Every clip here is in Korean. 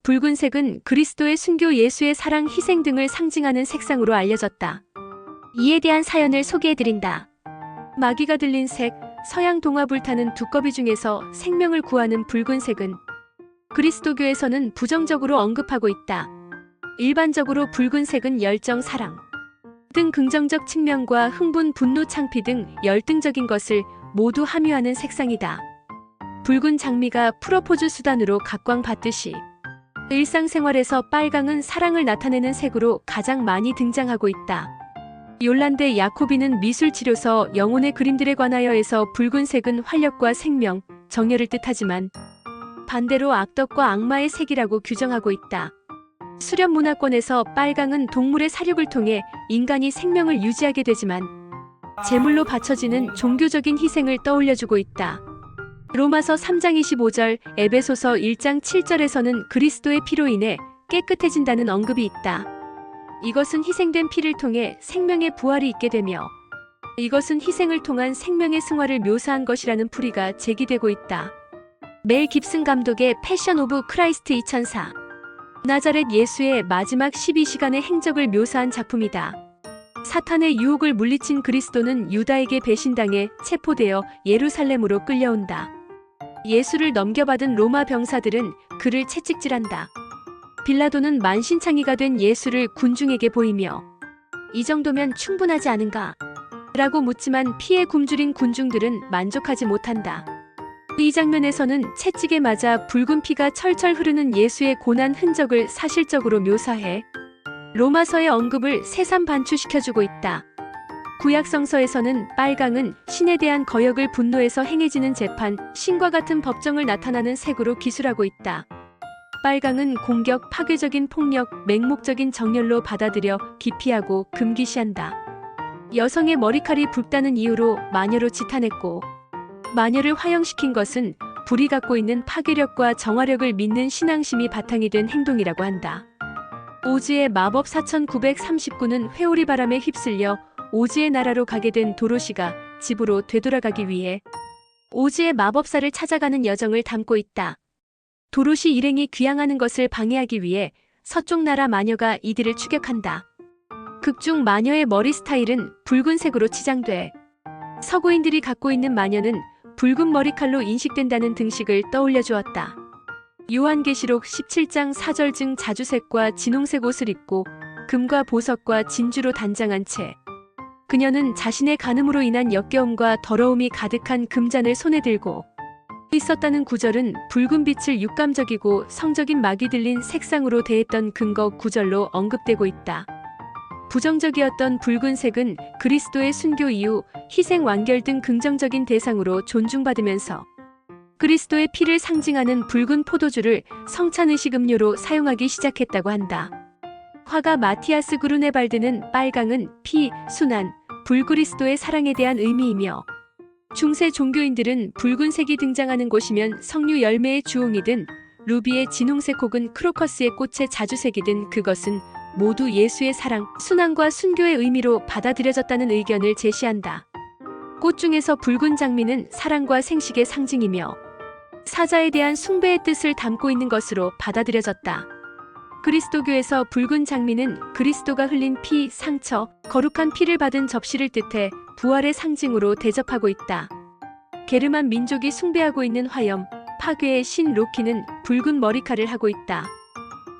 붉은색은 그리스도의 순교, 예수의 사랑, 희생 등을 상징하는 색상으로 알려졌다. 이에 대한 사연을 소개해드린다. 마귀가 들린 색, 서양 동화 불타는 두꺼비 중에서 생명을 구하는 붉은색은 그리스도교에서는 부정적으로 언급하고 있다. 일반적으로 붉은색은 열정, 사랑 등 긍정적 측면과 흥분, 분노, 창피 등 열등적인 것을 모두 함유하는 색상이다. 붉은 장미가 프로포즈 수단으로 각광받듯이 일상생활에서 빨강은 사랑을 나타내는 색으로 가장 많이 등장하고 있다. 욜란데 야코비는 미술치료서 영혼의 그림들에 관하여에서 붉은색은 활력과 생명, 정열을 뜻하지만 반대로 악덕과 악마의 색이라고 규정하고 있다. 수렵 문화권에서 빨강은 동물의 사육을 통해 인간이 생명을 유지하게 되지만 제물로 바쳐지는 종교적인 희생을 떠올려주고 있다. 로마서 3장 25절, 에베소서 1장 7절에서는 그리스도의 피로 인해 깨끗해진다는 언급이 있다. 이것은 희생된 피를 통해 생명의 부활이 있게 되며 이것은 희생을 통한 생명의 승화를 묘사한 것이라는 풀이가 제기되고 있다. 멜 깁슨 감독의 패션 오브 크라이스트 2004 나자렛 예수의 마지막 12시간의 행적을 묘사한 작품이다. 사탄의 유혹을 물리친 그리스도는 유다에게 배신당해 체포되어 예루살렘으로 끌려온다. 예수를 넘겨받은 로마 병사들은 그를 채찍질한다. 빌라도는 만신창이가 된 예수를 군중에게 보이며 이 정도면 충분하지 않은가? 라고 묻지만 피에 굶주린 군중들은 만족하지 못한다. 이 장면에서는 채찍에 맞아 붉은 피가 철철 흐르는 예수의 고난 흔적을 사실적으로 묘사해 로마서의 언급을 새삼 반추시켜주고 있다. 구약성서에서는 빨강은 신에 대한 거역을 분노해서 행해지는 재판, 신과 같은 법정을 나타나는 색으로 기술하고 있다. 빨강은 공격, 파괴적인 폭력, 맹목적인 정열로 받아들여 기피하고 금기시한다. 여성의 머리칼이 붉다는 이유로 마녀로 지탄했고 마녀를 화형시킨 것은 불이 갖고 있는 파괴력과 정화력을 믿는 신앙심이 바탕이 된 행동이라고 한다. 오즈의 마법 4939는 회오리 바람에 휩쓸려 오즈의 나라로 가게 된 도로시가 집으로 되돌아가기 위해 오즈의 마법사를 찾아가는 여정을 담고 있다. 도로시 일행이 귀향하는 것을 방해하기 위해 서쪽 나라 마녀가 이들을 추격한다. 극중 마녀의 머리 스타일은 붉은색으로 치장돼 서구인들이 갖고 있는 마녀는 붉은 머리칼로 인식된다는 등식을 떠올려 주었다. 요한계시록 17장 4절 중 자주색과 진홍색 옷을 입고 금과 보석과 진주로 단장한 채 그녀는 자신의 간음으로 인한 역겨움과 더러움이 가득한 금잔을 손에 들고 있었다는 구절은 붉은 빛을 육감적이고 성적인 막이 들린 색상으로 대했던 근거 구절로 언급되고 있다. 부정적이었던 붉은색은 그리스도의 순교 이후 희생, 완결 등 긍정적인 대상으로 존중받으면서 그리스도의 피를 상징하는 붉은 포도주를 성찬의식 음료로 사용하기 시작했다고 한다. 화가 마티아스 그루네발드는 빨강은 피, 순환, 불그리스도의 사랑에 대한 의미이며 중세 종교인들은 붉은색이 등장하는 곳이면 석류 열매의 주홍이든 루비의 진홍색 혹은 크로커스의 꽃의 자주색이든 그것은 모두 예수의 사랑, 순환과 순교의 의미로 받아들여졌다는 의견을 제시한다. 꽃 중에서 붉은 장미는 사랑과 생식의 상징이며 사자에 대한 숭배의 뜻을 담고 있는 것으로 받아들여졌다. 그리스도교에서 붉은 장미는 그리스도가 흘린 피, 상처, 거룩한 피를 받은 접시를 뜻해 부활의 상징으로 대접하고 있다. 게르만 민족이 숭배하고 있는 화염, 파괴의 신 로키는 붉은 머리칼을 하고 있다.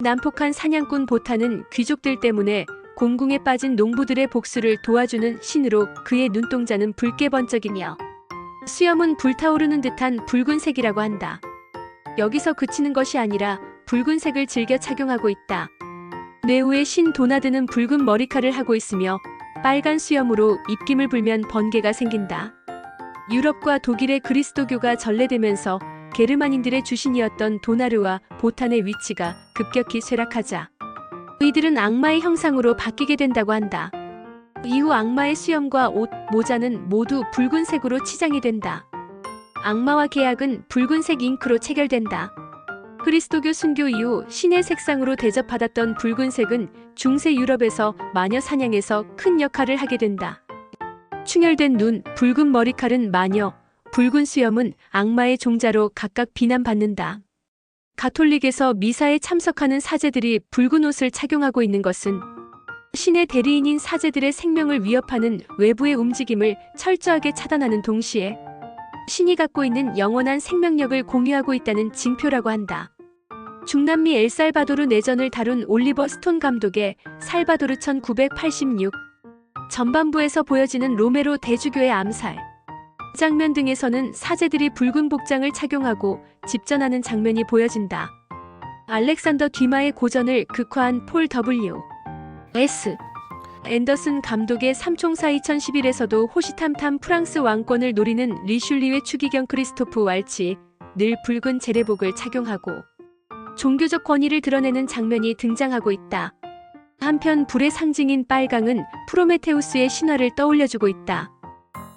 난폭한 사냥꾼 보타는 귀족들 때문에 공궁에 빠진 농부들의 복수를 도와주는 신으로 그의 눈동자는 붉게 번쩍이며 수염은 불타오르는 듯한 붉은색이라고 한다. 여기서 그치는 것이 아니라 붉은색을 즐겨 착용하고 있다. 뇌우의 신 도나드는 붉은 머리칼을 하고 있으며 빨간 수염으로 입김을 불면 번개가 생긴다. 유럽과 독일의 그리스도교가 전래되면서 게르만인들의 주신이었던 도나르와 보탄의 위치가 급격히 쇠락하자 이들은 악마의 형상으로 바뀌게 된다고 한다. 이후 악마의 수염과 옷, 모자는 모두 붉은색으로 치장이 된다. 악마와 계약은 붉은색 잉크로 체결된다. 그리스도교 순교 이후 신의 색상으로 대접받았던 붉은색은 중세 유럽에서 마녀 사냥에서 큰 역할을 하게 된다. 충혈된 눈, 붉은 머리칼은 마녀, 붉은 수염은 악마의 종자로 각각 비난받는다. 가톨릭에서 미사에 참석하는 사제들이 붉은 옷을 착용하고 있는 것은 신의 대리인인 사제들의 생명을 위협하는 외부의 움직임을 철저하게 차단하는 동시에 신이 갖고 있는 영원한 생명력을 공유하고 있다는 징표라고 한다. 중남미 엘살바도르 내전을 다룬 올리버 스톤 감독의 살바도르 1986 전반부에서 보여지는 로메로 대주교의 암살 장면 등에서는 사제들이 붉은 복장을 착용하고 집전하는 장면이 보여진다. 알렉산더 듀마의 고전을 극화한 폴 W. S. 앤더슨 감독의 삼총사 2011에서도 호시탐탐 프랑스 왕권을 노리는 리슐리의 추기경 크리스토프 왈치 늘 붉은 제례복을 착용하고 종교적 권위를 드러내는 장면이 등장하고 있다. 한편 불의 상징인 빨강은 프로메테우스의 신화를 떠올려주고 있다.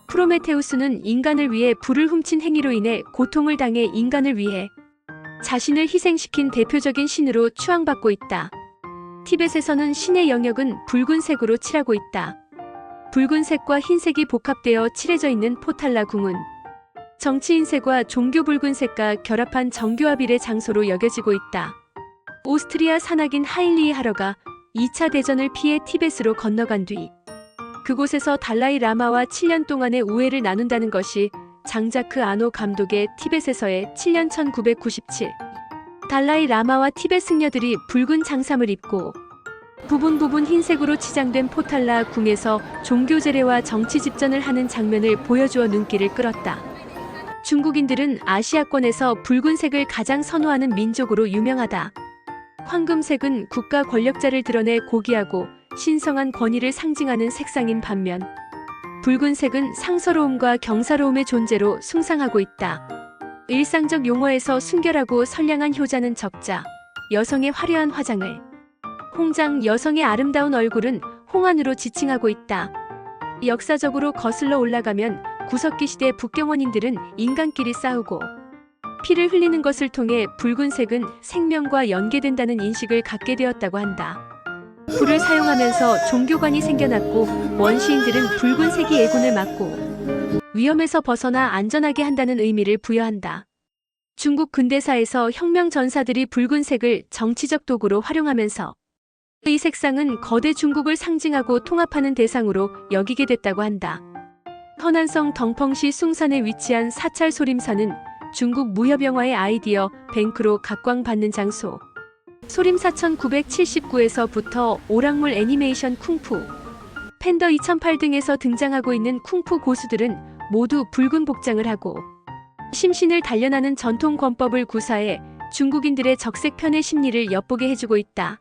프로메테우스는 인간을 위해 불을 훔친 행위로 인해 고통을 당해 인간을 위해 자신을 희생시킨 대표적인 신으로 추앙받고 있다. 티벳에서는 신의 영역은 붉은색으로 칠하고 있다. 붉은색과 흰색이 복합되어 칠해져 있는 포탈라 궁은 정치인색과 종교 붉은색과 결합한 정교합일의 장소로 여겨지고 있다. 오스트리아 산악인 하인리히 하러가 2차 대전을 피해 티벳으로 건너간 뒤 그곳에서 달라이 라마와 7년 동안의 우애를 나눈다는 것이 장자크 아노 감독의 티벳에서의 7년 1997 달라이 라마와 티벳 승려들이 붉은 장삼을 입고 부분 흰색으로 치장된 포탈라 궁에서 종교 제례와 정치 집전을 하는 장면을 보여주어 눈길을 끌었다. 중국인들은 아시아권에서 붉은색을 가장 선호하는 민족으로 유명하다. 황금색은 국가 권력자를 드러내 고귀하고 신성한 권위를 상징하는 색상인 반면 붉은색은 상서로움과 경사로움의 존재로 숭상하고 있다. 일상적 용어에서 순결하고 선량한 효자는 적자, 여성의 화려한 화장을, 홍장 여성의 아름다운 얼굴은 홍안으로 지칭하고 있다. 역사적으로 거슬러 올라가면 구석기 시대 북경원인들은 인간끼리 싸우고 피를 흘리는 것을 통해 붉은색은 생명과 연계된다는 인식을 갖게 되었다고 한다. 불을 사용하면서 종교관이 생겨났고 원시인들은 붉은색이 애군을 막고 위험에서 벗어나 안전하게 한다는 의미를 부여한다. 중국 근대사에서 혁명 전사들이 붉은색을 정치적 도구로 활용하면서 이 색상은 거대 중국을 상징하고 통합하는 대상으로 여기게 됐다고 한다. 허난성 덩펑시 숭산에 위치한 사찰 소림사는 중국 무협영화의 아이디어 뱅크로 각광받는 장소. 소림사 1979에서부터 오락물 애니메이션 쿵푸, 팬더 2008 등에서 등장하고 있는 쿵푸 고수들은 모두 붉은 복장을 하고 심신을 단련하는 전통 권법을 구사해 중국인들의 적색 편의 심리를 엿보게 해주고 있다.